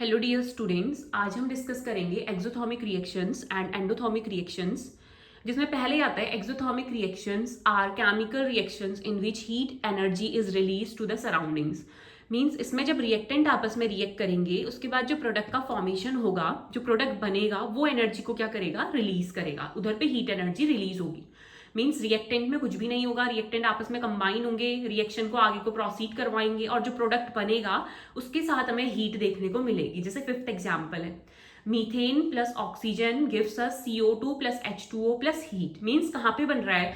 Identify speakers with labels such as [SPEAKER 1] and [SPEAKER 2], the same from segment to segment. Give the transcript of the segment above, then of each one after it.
[SPEAKER 1] Hello dear students, आज हम discuss करेंगे exothermic reactions and endothermic reactions, जिसमें पहले आता है exothermic reactions are chemical reactions in which heat energy is release to the surroundings. Means इसमें जब रिएक्टेंट आपस में रिएक्ट करेंगे उसके बाद जो प्रोडक्ट का फॉर्मेशन होगा, जो प्रोडक्ट बनेगा वो एनर्जी को क्या करेगा, रिलीज करेगा। उधर पे हीट एनर्जी रिलीज होगी। मीन्स रिएक्टेंट में कुछ भी नहीं होगा, रिएक्टेंट आपस में कंबाइन होंगे, रिएक्शन को आगे को प्रोसीड करवाएंगे और जो प्रोडक्ट बनेगा उसके साथ हमें हीट देखने को मिलेगी। जैसे फिफ्थ एग्जाम्पल है, methane plus oxygen gives us CO2 plus H2O plus heat. Means कहाँ पे बन रहा है,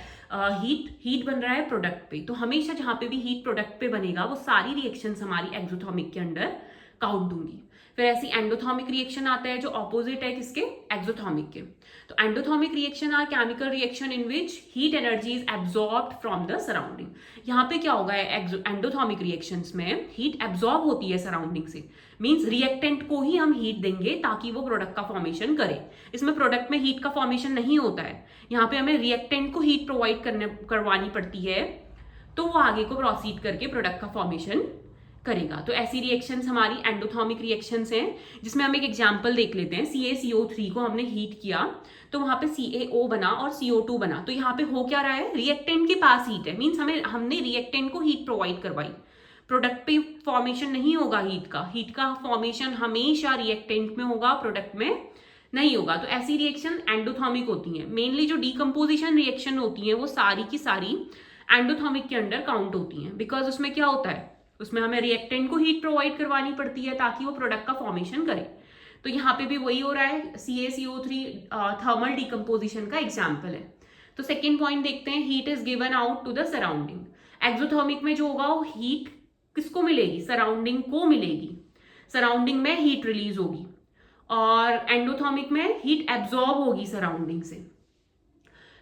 [SPEAKER 1] हीट बन रहा है प्रोडक्ट पे। तो हमेशा जहां पे भी हीट प्रोडक्ट पे बनेगा वो सारी रिएक्शंस हमारी एक्सोथर्मिक के अंडर काउंट होंगी। फिर ऐसी एंडोथर्मिक रिएक्शन आता है जो ऑपोजिट है किसके, एक्सोथर्मिक के। तो endothermic reaction are chemical reaction in which heat energy is absorbed from the surrounding. यहाँ पे क्या होगा, एंडोथर्मिक रिएक्शंस में हीट एब्जॉर्ब होती है सराउंडिंग से। मीन्स रिएक्टेंट को ही हम हीट देंगे ताकि वो प्रोडक्ट का फॉर्मेशन करे। इसमें प्रोडक्ट में हीट का फॉर्मेशन नहीं होता है, यहाँ पे हमें रिएक्टेंट को हीट प्रोवाइड करवानी पड़ती है, तो वो आगे को प्रोसीड करके प्रोडक्ट का फॉर्मेशन करेगा। तो ऐसी रिएक्शंस हमारी एंडोथर्मिक रिएक्शंस हैं, जिसमें हम एक एग्जांपल देख लेते हैं। CaCO3 को हमने हीट किया तो वहां पे CaO बना और CO2 बना। तो यहाँ पे हो क्या रहा है, रिएक्टेंट के पास हीट है। मीन्स हमने रिएक्टेंट को हीट प्रोवाइड करवाई, प्रोडक्ट पे फॉर्मेशन नहीं होगा हीट का फॉर्मेशन हमेशा रिएक्टेंट में होगा, प्रोडक्ट में नहीं होगा। तो ऐसी रिएक्शन एंडोथर्मिक होती है। मेनली जो डीकम्पोजिशन रिएक्शन होती है वो सारी की सारी एंडोथर्मिक के अंडर काउंट होती हैं, बिकॉज उसमें क्या होता है, उसमें हमें रिएक्टेंट को हीट प्रोवाइड करवानी पड़ती है ताकि वो प्रोडक्ट का फॉर्मेशन करे। तो यहाँ पे भी वही हो रहा है, CaCO3 थर्मल डीकम्पोजिशन का एग्जाम्पल है। तो सेकेंड पॉइंट देखते हैं, heat is given out to the surrounding. Exothermic में जो होगा वो हीट किसको मिलेगी, सराउंडिंग को मिलेगी, सराउंडिंग में हीट रिलीज होगी। और एंडोथर्मिक में हीट एब्जॉर्ब होगी सराउंडिंग से।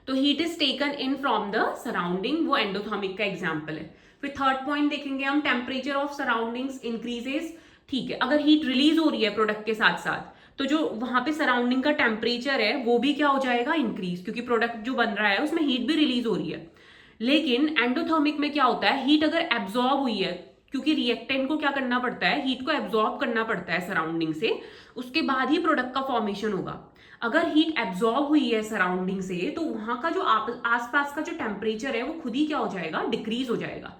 [SPEAKER 1] तो heat is taken in from the surrounding, वो एंडोथर्मिक का एग्जाम्पल है। फिर थर्ड पॉइंट देखेंगे हम, टेम्परेचर ऑफ सराउंडिंग्स इंक्रीजेस। ठीक है, अगर हीट रिलीज हो रही है प्रोडक्ट के साथ साथ तो जो वहां पे सराउंडिंग का टेम्परेचर है वो भी क्या हो जाएगा, इंक्रीज, क्योंकि प्रोडक्ट जो बन रहा है उसमें हीट भी रिलीज हो रही है। लेकिन एंडोथर्मिक में क्या होता है, हीट अगर एब्जॉर्ब हुई है, क्योंकि रिएक्टेंट को क्या करना पड़ता है, हीट को एब्जॉर्ब करना पड़ता है सराउंडिंग से, उसके बाद ही प्रोडक्ट का फॉर्मेशन होगा। अगर हीट एब्जॉर्ब हुई है सराउंडिंग से तो वहां का जो आसपास का जो टेम्परेचर है वो खुद ही क्या हो जाएगा, डिक्रीज हो जाएगा।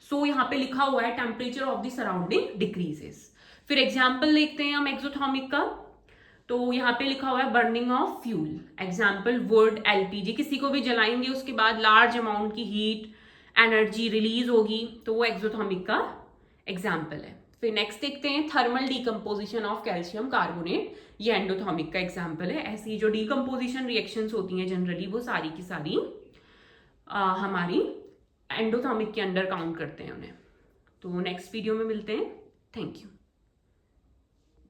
[SPEAKER 1] सो यहाँ पे लिखा हुआ है temperature of the surrounding decreases. फिर एग्जाम्पल देखते हैं हम एक्सोथर्मिक का। तो यहाँ पे लिखा हुआ है burning of fuel, example would, LPG, किसी को भी जलाएंगे उसके बाद लार्ज अमाउंट की हीट एनर्जी रिलीज होगी, तो वो एक्सोथर्मिक का एग्जाम्पल है। फिर नेक्स्ट देखते हैं thermal decomposition of calcium carbonate, ये एंडोथर्मिक का एग्जाम्पल है। ऐसी जो डीकम्पोजिशन रिएक्शंस होती हैं जनरली वो सारी की सारी हमारी एंडोथर्मिक के अंडर काउंट करते हैं उन्हें। तो नेक्स्ट वीडियो में मिलते हैं। Thank you.